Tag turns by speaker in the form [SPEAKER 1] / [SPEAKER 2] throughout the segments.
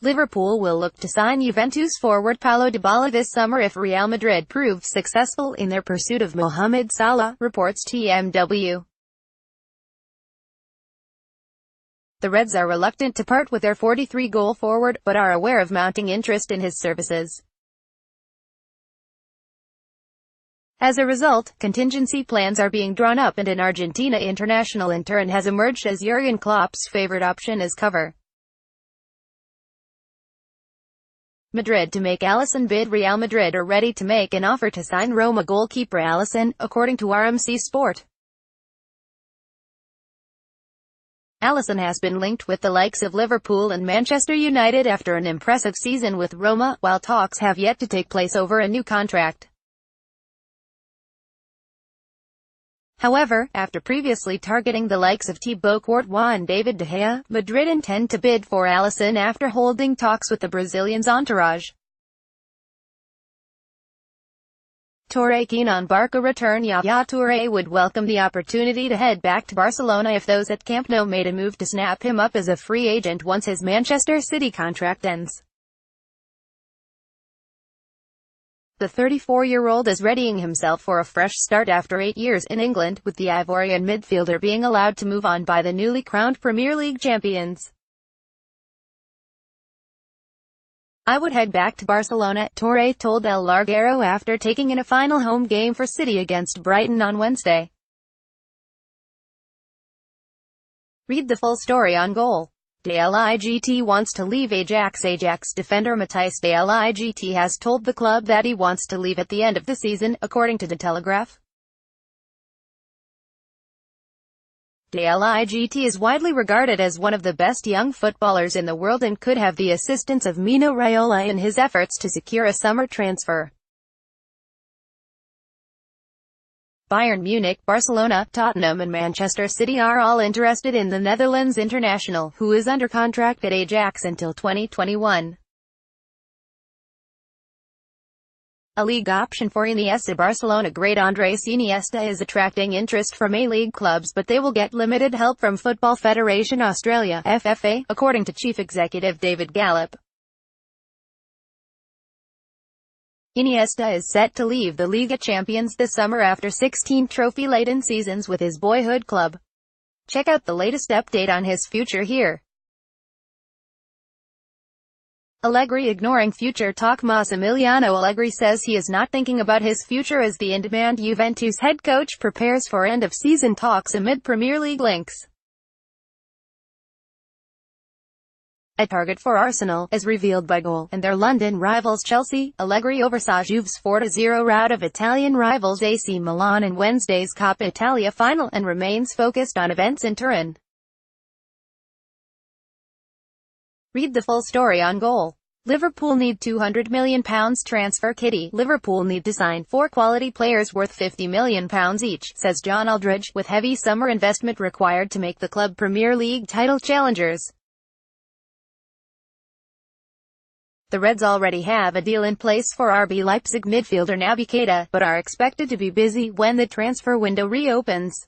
[SPEAKER 1] Liverpool will look to sign Juventus forward Paulo Dybala this summer if Real Madrid proves successful in their pursuit of Mohamed Salah, reports TMW. The Reds are reluctant to part with their 43-goal forward, but are aware of mounting interest in his services. As a result, contingency plans are being drawn up and an Argentina international in turn has emerged as Jurgen Klopp's favorite option as cover. Madrid to make Alisson bid. Real Madrid are ready to make an offer to sign Roma goalkeeper Alisson, according to RMC Sport. Alisson has been linked with the likes of Liverpool and Manchester United after an impressive season with Roma, while talks have yet to take place over a new contract. However, after previously targeting the likes of Thibaut Courtois and David De Gea, Madrid intend to bid for Alisson after holding talks with the Brazilian's entourage. Touré keen on Barca return. Yaya Touré would welcome the opportunity to head back to Barcelona if those at Camp Nou made a move to snap him up as a free agent once his Manchester City contract ends. The 34-year-old is readying himself for a fresh start after 8 years in England, with the Ivorian midfielder being allowed to move on by the newly crowned Premier League champions. "I would head back to Barcelona," Touré told El Larguero after taking in a final home game for City against Brighton on Wednesday. Read the full story on Goal. De Ligt wants to leave Ajax. Ajax defender Matthijs De Ligt has told the club that he wants to leave at the end of the season, according to The Telegraph. De Ligt is widely regarded as one of the best young footballers in the world and could have the assistance of Mino Raiola in his efforts to secure a summer transfer. Bayern Munich, Barcelona, Tottenham and Manchester City are all interested in the Netherlands international, who is under contract at Ajax until 2021. A league option for Iniesta. Barcelona great Andres Iniesta is attracting interest from A-League clubs, but they will get limited help from Football Federation Australia (FFA), according to Chief Executive David Gallop. Iniesta is set to leave the Liga Champions this summer after 16 trophy-laden seasons with his boyhood club. Check out the latest update on his future here. Allegri ignoring future talk. Massimiliano Allegri says he is not thinking about his future as the in-demand Juventus head coach prepares for end-of-season talks amid Premier League links. A target for Arsenal, as revealed by Goal, and their London rivals Chelsea. Allegri oversaw Juve's 4-0 rout of Italian rivals AC Milan in Wednesday's Coppa Italia final, and remains focused on events in Turin. Read the full story on Goal. Liverpool need £200 million transfer kitty. Liverpool need to sign 4 quality players worth £50 million each, says John Aldridge, with heavy summer investment required to make the club Premier League title challengers. The Reds already have a deal in place for RB Leipzig midfielder Naby Keita, but are expected to be busy when the transfer window reopens.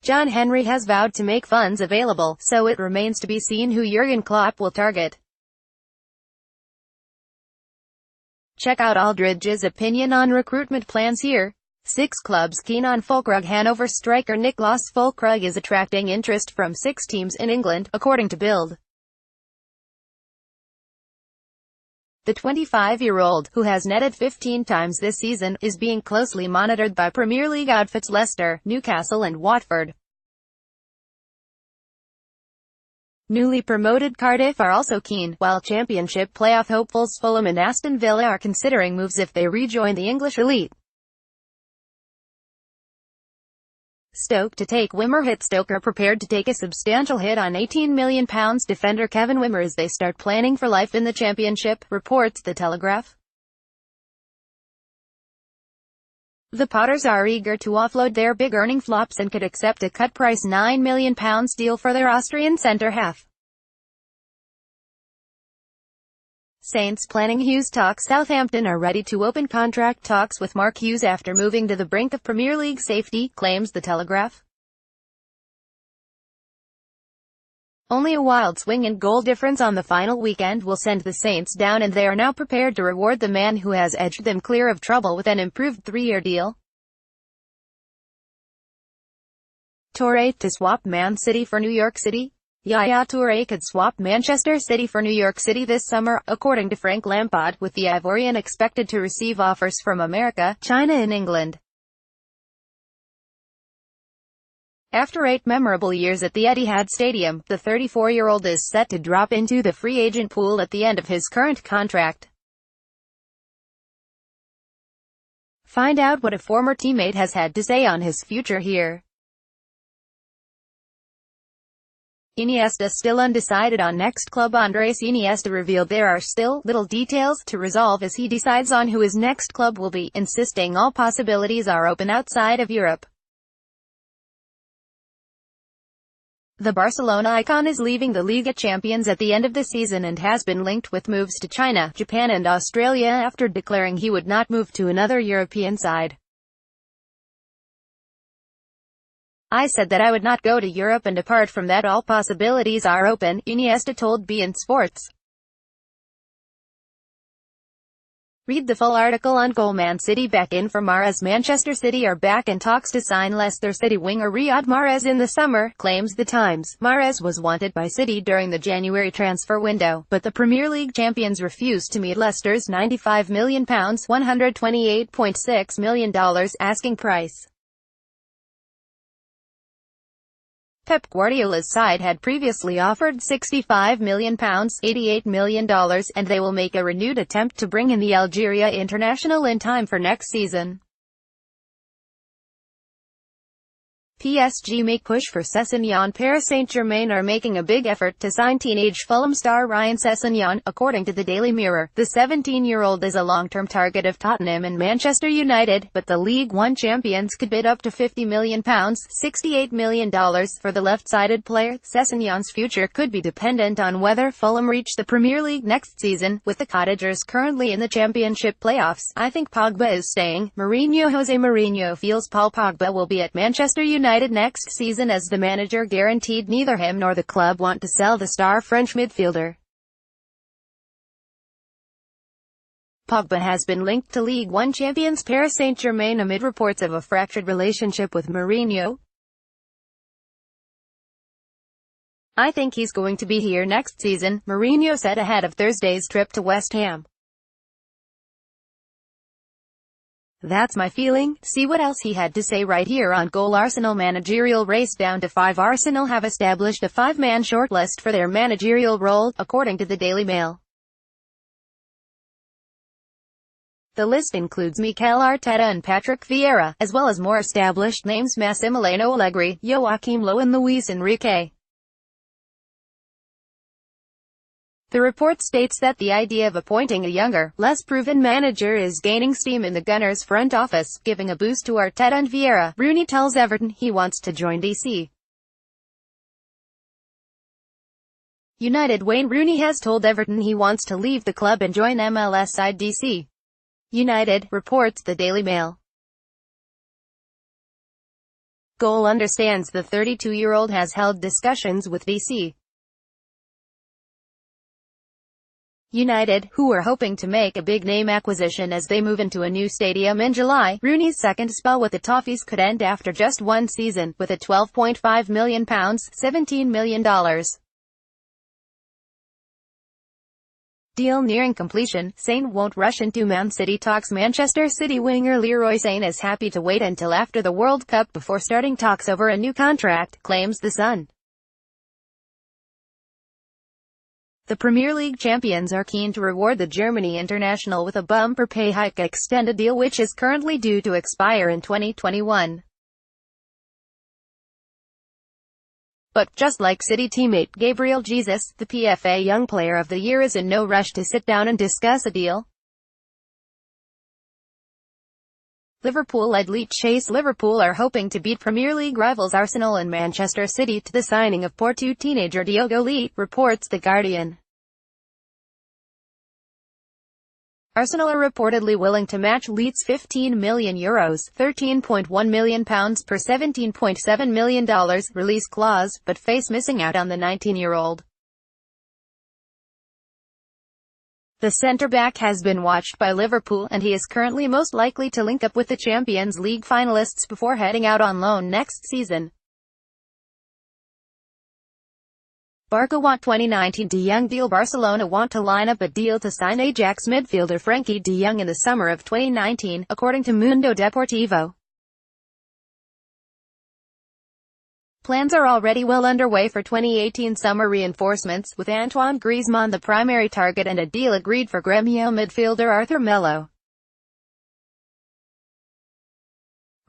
[SPEAKER 1] John Henry has vowed to make funds available, so it remains to be seen who Jurgen Klopp will target. Check out Aldridge's opinion on recruitment plans here. 6 clubs keen on Füllkrug. Hanover striker Niklas Füllkrug is attracting interest from 6 teams in England, according to Bild. The 25-year-old, who has netted 15 times this season, is being closely monitored by Premier League outfits Leicester, Newcastle and Watford. Newly promoted Cardiff are also keen, while Championship playoff hopefuls Fulham and Aston Villa are considering moves if they rejoin the English elite. Stoke to take Wimmer hit. Stoke are prepared to take a substantial hit on £18 million defender Kevin Wimmer as they start planning for life in the Championship, reports The Telegraph. The Potters are eager to offload their big-earning flops and could accept a cut-price £9 million deal for their Austrian centre-half. Saints planning Hughes talks. Southampton are ready to open contract talks with Mark Hughes after moving to the brink of Premier League safety, claims The Telegraph. Only a wild swing in goal difference on the final weekend will send the Saints down, and they are now prepared to reward the man who has edged them clear of trouble with an improved 3-year deal. Toure to swap Man City for New York City? Yaya Toure could swap Manchester City for New York City this summer, according to Frank Lampard, with the Ivorian expected to receive offers from America, China and England. After 8 memorable years at the Etihad Stadium, the 34-year-old is set to drop into the free agent pool at the end of his current contract. Find out what a former teammate has had to say on his future here. Iniesta still undecided on next club. Andres Iniesta revealed there are still little details to resolve as he decides on who his next club will be, insisting all possibilities are open outside of Europe. The Barcelona icon is leaving the Liga Champions at the end of the season and has been linked with moves to China, Japan and Australia after declaring he would not move to another European side. "I said that I would not go to Europe, and apart from that all possibilities are open," Iniesta told beIN Sports. Read the full article on Goal. Man City back in for Mahrez. Manchester City are back in talks to sign Leicester City winger Riyad Mahrez in the summer, claims The Times. Mahrez was wanted by City during the January transfer window, but the Premier League champions refused to meet Leicester's £95 million $128.6 million asking price. Pep Guardiola's side had previously offered £65 million $88 million, and they will make a renewed attempt to bring in the Algeria international in time for next season. PSG make push for Sessegnon. Paris Saint-Germain are making a big effort to sign teenage Fulham star Ryan Sessegnon, according to the Daily Mirror. The 17-year-old is a long-term target of Tottenham and Manchester United, but the League One champions could bid up to £50 million $68 million for the left-sided player. Sessegnon's future could be dependent on whether Fulham reach the Premier League next season, with the Cottagers currently in the Championship playoffs. "I think Pogba is staying." Jose Mourinho feels Paul Pogba will be at Manchester United next season, as the manager guaranteed neither him nor the club want to sell the star French midfielder. Pogba has been linked to League One champions Paris Saint-Germain amid reports of a fractured relationship with Mourinho. "I think he's going to be here next season," Mourinho said ahead of Thursday's trip to West Ham. "That's my feeling." See what else he had to say right here on Goal. Arsenal managerial race down to 5. Arsenal have established a 5-man shortlist for their managerial role, according to the Daily Mail. The list includes Mikel Arteta and Patrick Vieira, as well as more established names Massimiliano Allegri, Joachim Low and Luis Enrique. The report states that the idea of appointing a younger, less proven manager is gaining steam in the Gunners' front office, giving a boost to Arteta and Vieira. Rooney tells Everton he wants to join DC. United. Wayne Rooney has told Everton he wants to leave the club and join MLS side DC United, reports the Daily Mail. Goal understands the 32-year-old has held discussions with DC United, who are hoping to make a big-name acquisition as they move into a new stadium in July. Rooney's second spell with the Toffees could end after just one season, with a £12.5 million $17 million deal nearing completion. Saint won't rush into Man City talks. Manchester City winger Leroy Sané is happy to wait until after the World Cup before starting talks over a new contract, claims The Sun. The Premier League champions are keen to reward the Germany international with a bumper pay hike extended deal which is currently due to expire in 2021. But, just like City teammate Gabriel Jesus, the PFA Young Player of the Year is in no rush to sit down and discuss a deal. Liverpool-led Leach chase. Liverpool are hoping to beat Premier League rivals Arsenal and Manchester City to the signing of Porto teenager Diogo Leite, reports The Guardian. Arsenal are reportedly willing to match Leeds €15 million, £13.1 million per $17.7 million release clause, but face missing out on the 19-year-old. The centre-back has been watched by Liverpool, and he is currently most likely to link up with the Champions League finalists before heading out on loan next season. Barca want 2019 De Jong deal. Barcelona want to line up a deal to sign Ajax midfielder Frenkie de Jong in the summer of 2019, according to Mundo Deportivo. Plans are already well underway for 2018 summer reinforcements, with Antoine Griezmann the primary target and a deal agreed for Gremio midfielder Arthur Melo.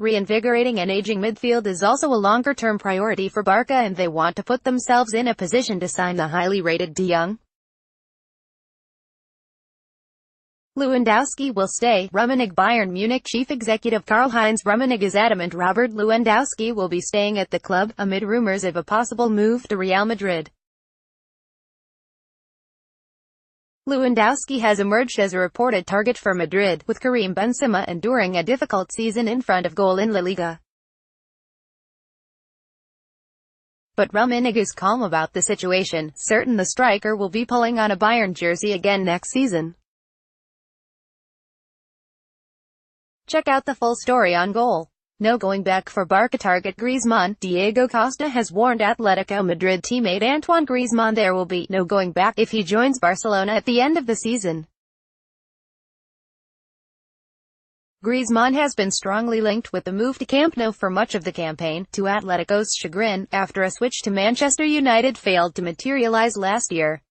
[SPEAKER 1] Reinvigorating an aging midfield is also a longer-term priority for Barca, and they want to put themselves in a position to sign the highly rated de Jong. Lewandowski will stay. Rummenigge. Bayern Munich chief executive Karl-Heinz Rummenigge is adamant Robert Lewandowski will be staying at the club, amid rumors of a possible move to Real Madrid. Lewandowski has emerged as a reported target for Madrid, with Karim Benzema enduring a difficult season in front of goal in La Liga. But Rummenigge is calm about the situation, certain the striker will be pulling on a Bayern jersey again next season. Check out the full story on Goal. No going back for Barca target Griezmann. Diego Costa has warned Atletico Madrid teammate Antoine Griezmann there will be no going back if he joins Barcelona at the end of the season. Griezmann has been strongly linked with the move to Camp Nou for much of the campaign, to Atletico's chagrin, after a switch to Manchester United failed to materialize last year.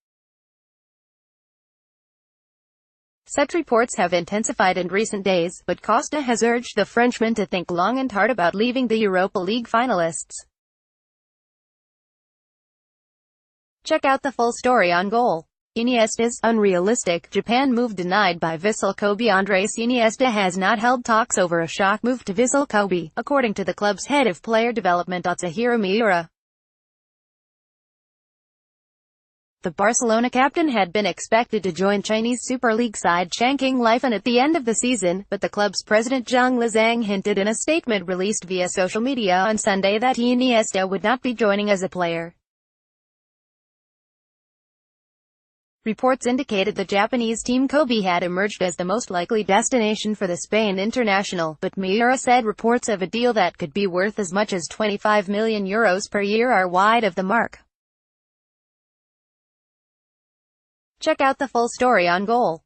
[SPEAKER 1] Such reports have intensified in recent days, but Costa has urged the Frenchman to think long and hard about leaving the Europa League finalists. Check out the full story on Goal. Iniesta's unrealistic Japan move denied by Vissel Kobe. Andres Iniesta has not held talks over a shock move to Vissel Kobe, according to the club's head of player development Atsuhiro Miura. The Barcelona captain had been expected to join Chinese Super League side Changqing Leifan at the end of the season, but the club's president Zhang Lizang hinted in a statement released via social media on Sunday that Iniesta would not be joining as a player. Reports indicated the Japanese team Kobe had emerged as the most likely destination for the Spain international, but Miura said reports of a deal that could be worth as much as €25 million per year are wide of the mark. Check out the full story on Goal.